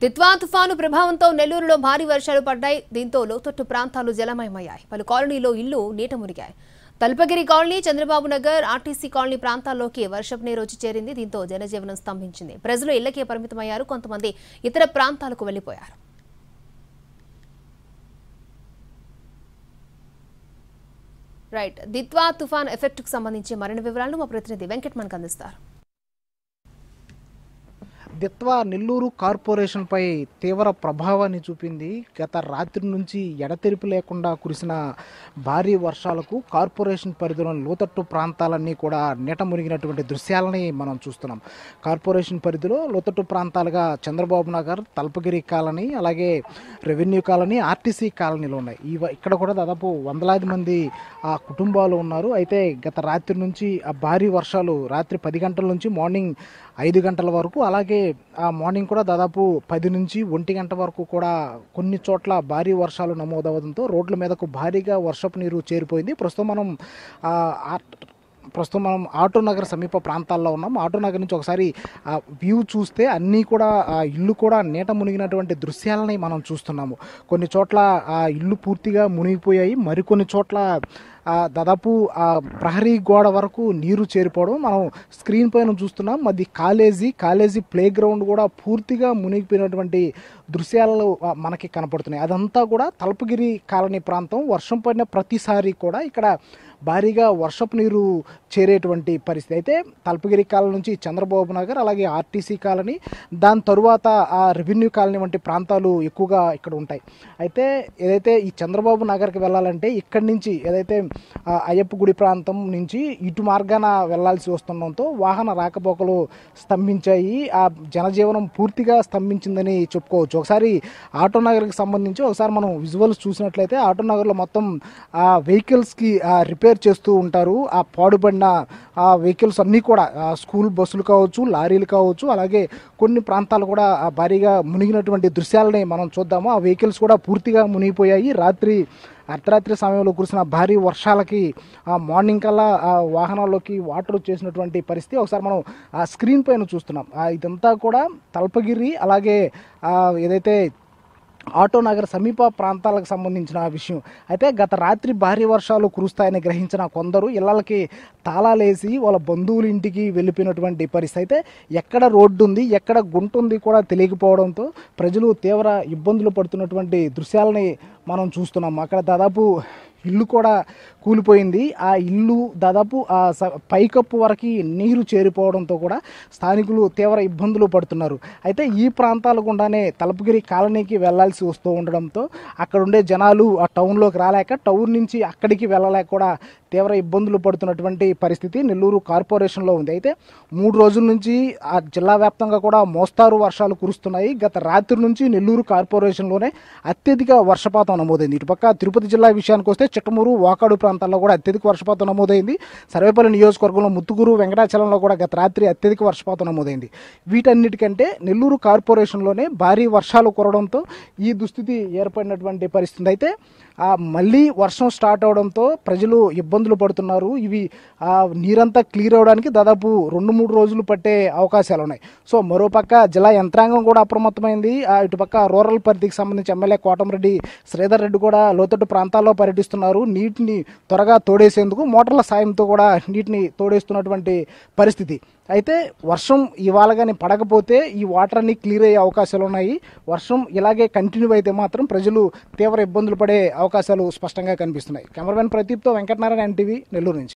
తిత్వా తుఫాను ప్రభావంతో నెల్లూరులో భారీ వర్షాలు పడ్డాయి. దీంతో లోతట్టు ప్రాంతాలు జలమయమయ్యాయి. పలు కాలనీలో ఇళ్లు నీట మునిగాయి. Talpagiri colony, Chandrababu Nagar, RTC colony ప్రాంతాల్లోకి వర్షపు నీరు వచ్చి చేరింది. దీంతో జనజీవనం స్తంభించింది. ప్రజలు ఇళ్లకే పరిమితమయ్యారు. కొంతమంది ఇతర ప్రాంతాలకు వెళ్లిపోయారు. దిత్వా తుఫాన్ ఎఫెక్ట్ కు సంబంధించి మరిన్ని వివరాలను మా ప్రతినిధి వెంకట్ మనకు అందిస్తారు. దిత్వా నెల్లూరు కార్పొరేషన్పై తీవ్ర ప్రభావాన్ని చూపింది. గత రాత్రి నుంచి ఎడతెరిపి లేకుండా కురిసిన భారీ వర్షాలకు కార్పొరేషన్ పరిధిలోని లోతట్టు ప్రాంతాలన్నీ కూడా నీట మునిగినటువంటి దృశ్యాలని మనం చూస్తున్నాం. కార్పొరేషన్ పరిధిలో లోతట్టు ప్రాంతాలుగా చంద్రబాబు నగర్, తల్పగిరి కాలనీ, అలాగే రెవెన్యూ కాలనీ, ఆర్టీసీ కాలనీలు ఉన్నాయి. ఇక్కడ కూడా దాదాపు వందలాది మంది కుటుంబాలు ఉన్నారు. అయితే గత రాత్రి నుంచి ఆ భారీ వర్షాలు రాత్రి 10 గంటల నుంచి మార్నింగ్ 5 గంటల వరకు, అలాగే ఆ మార్నింగ్ కూడా దాదాపు 10 నుంచి 1 గంట వరకు కూడా కొన్ని చోట్ల భారీ వర్షాలు నమోదవడంతో రోడ్ల మీదకు భారీగా వర్షపు నీరు చేరిపోయింది. ప్రస్తుతం మనం ఆటో నగర్ సమీప ప్రాంతాల్లో ఉన్నాం. ఆటో నగర్ నుంచి ఒకసారి వ్యూ చూస్తే అన్నీ కూడా ఇల్లు కూడా నీట మునిగినటువంటి దృశ్యాలని మనం చూస్తున్నాము. కొన్ని చోట్ల ఇల్లు పూర్తిగా మునిగిపోయాయి. మరికొన్ని చోట్ల దాదాపు ప్రహరీ గోడ వరకు నీరు చేరిపోవడం మనం స్క్రీన్ పైన చూస్తున్నాం. అది కాలేజీ ప్లే గ్రౌండ్ కూడా పూర్తిగా మునిగిపోయినటువంటి దృశ్యాలు మనకి కనపడుతున్నాయి. అదంతా కూడా తల్పగిరి కాలనీ ప్రాంతం. వర్షం పడిన ప్రతిసారి కూడా ఇక్కడ భారీగా వర్షపు నీరు చేరేటువంటి పరిస్థితి. అయితే తల్పగిరి కాలనీ నుంచి చంద్రబాబు నగర్, అలాగే ఆర్టీసీ కాలనీ, దాని తరువాత ఆ రెవెన్యూ కాలనీ వంటి ప్రాంతాలు ఎక్కువగా ఇక్కడ ఉంటాయి. అయితే ఏదైతే ఈ చంద్రబాబు నగర్కి వెళ్ళాలంటే ఇక్కడి నుంచి ఏదైతే అయ్యప్ప గుడి ప్రాంతం నుంచి ఇటు మార్గాన వెళ్లాల్సి వస్తుండడంతో వాహన రాకపోకలు స్తంభించాయి. ఆ జనజీవనం పూర్తిగా స్తంభించిందని చెప్పుకోవచ్చు. ఒకసారి ఆటో నగర్కి సంబంధించి ఒకసారి మనం విజువల్స్ చూసినట్లయితే ఆటో నగర్లో మొత్తం వెహికల్స్కి రిపేర్ చేస్తూ ఉంటారు. ఆ పాడుబడిన వెహికల్స్ అన్నీ కూడా స్కూల్ బస్సులు కావచ్చు, లారీలు కావచ్చు, అలాగే కొన్ని ప్రాంతాలు కూడా భారీగా మునిగినటువంటి దృశ్యాలని మనం చూద్దాము. ఆ వెహికల్స్ కూడా పూర్తిగా మునిగిపోయాయి. అర్ధరాత్రి సమయంలో కురిసిన భారీ వర్షాలకి మార్నింగ్ కల్లా వాహనాల్లోకి వాటర్ వచ్చేసినటువంటి పరిస్థితి ఒకసారి మనం స్క్రీన్ పైన చూస్తున్నాం. ఇదంతా కూడా తల్పగిరి, అలాగే ఏదైతే ఆటో నగర్ సమీప ప్రాంతాలకు సంబంధించిన విషయం. అయితే గత రాత్రి భారీ వర్షాలు కురుస్తాయని గ్రహించిన కొందరు ఇళ్లకి తాళాలేసి వాళ్ళ బంధువుల ఇంటికి వెళ్ళిపోయినటువంటి పరిస్థితి. అయితే ఎక్కడ రోడ్డు ఉంది, ఎక్కడ గుంట ఉంది కూడా తెలియకపోవడంతో ప్రజలు తీవ్ర ఇబ్బందులు పడుతున్నటువంటి దృశ్యాలని మనం చూస్తున్నాం. అక్కడ దాదాపు ఇల్లు కూడా కూలిపోయింది. ఆ ఇల్లు దాదాపు పైకప్పు వరకు నీరు చేరిపోవడంతో కూడా స్థానికులు తీవ్ర ఇబ్బందులు పడుతున్నారు. అయితే ఈ ప్రాంతాల గుండానే తలపగిరి కాలనీకి వెళ్లాల్సి వస్తూ ఉండడంతో అక్కడ ఉండే జనాలు ఆ టౌన్లోకి రాలేక, టౌన్ నుంచి అక్కడికి వెళ్ళలేక కూడా తీవ్ర ఇబ్బందులు పడుతున్నటువంటి పరిస్థితి నెల్లూరు కార్పొరేషన్లో ఉంది. అయితే 3 రోజుల నుంచి ఆ జిల్లా వ్యాప్తంగా కూడా మోస్తారు వర్షాలు కురుస్తున్నాయి. గత రాత్రి నుంచి నెల్లూరు కార్పొరేషన్లోనే అత్యధిక వర్షపాతం నమోదైంది. ఇటుపక్క తిరుపతి జిల్లా విషయానికి వస్తే చిట్టమూరు, వాకాడు ప్రాంతాల్లో కూడా అత్యధిక వర్షపాతం నమోదైంది. సర్వేపల్లి నియోజకవర్గంలో ముత్తుకూరు, వెంకటాచలంలో కూడా గత రాత్రి అత్యధిక వర్షపాతం నమోదైంది. వీటన్నిటికంటే నెల్లూరు కార్పొరేషన్లోనే భారీ వర్షాలు కురవడంతో ఈ దుస్థితి ఏర్పడినటువంటి పరిస్థితి. అయితే మళ్ళీ వర్షం స్టార్ట్ అవడంతో ప్రజలు ఇబ్బందులు పడుతున్నారు. ఇవి నీరంతా క్లియర్ అవడానికి దాదాపు 2-3 రోజులు పట్టే అవకాశాలు ఉన్నాయి. సో మరోపక్క జిల్లా యంత్రాంగం కూడా అప్రమత్తమైంది. ఇటుపక్క రూరల్ పరిధికి సంబంధించి ఎమ్మెల్యే కోటమిరెడ్డి శ్రీధర్ రెడ్డి కూడా లోతట్టు ప్రాంతాల్లో పర్యటిస్తున్నారు. నీటిని త్వరగా తోడేసేందుకు మోటార్ల సాయంతో కూడా నీటిని తోడేస్తున్నటువంటి పరిస్థితి. అయితే వర్షం ఇవాళ కానీ పడకపోతే ఈ వాటర్ అన్ని క్లియర్ అయ్యే అవకాశాలు ఉన్నాయి. వర్షం ఇలాగే కంటిన్యూ అయితే మాత్రం ప్రజలు తీవ్ర ఇబ్బందులు పడే అవకాశాలు స్పష్టంగా కనిపిస్తున్నాయి. కెమెరామెన్ ప్రదీప్తో వెంకటనారాయణ, NTV, నెల్లూరు నుంచి.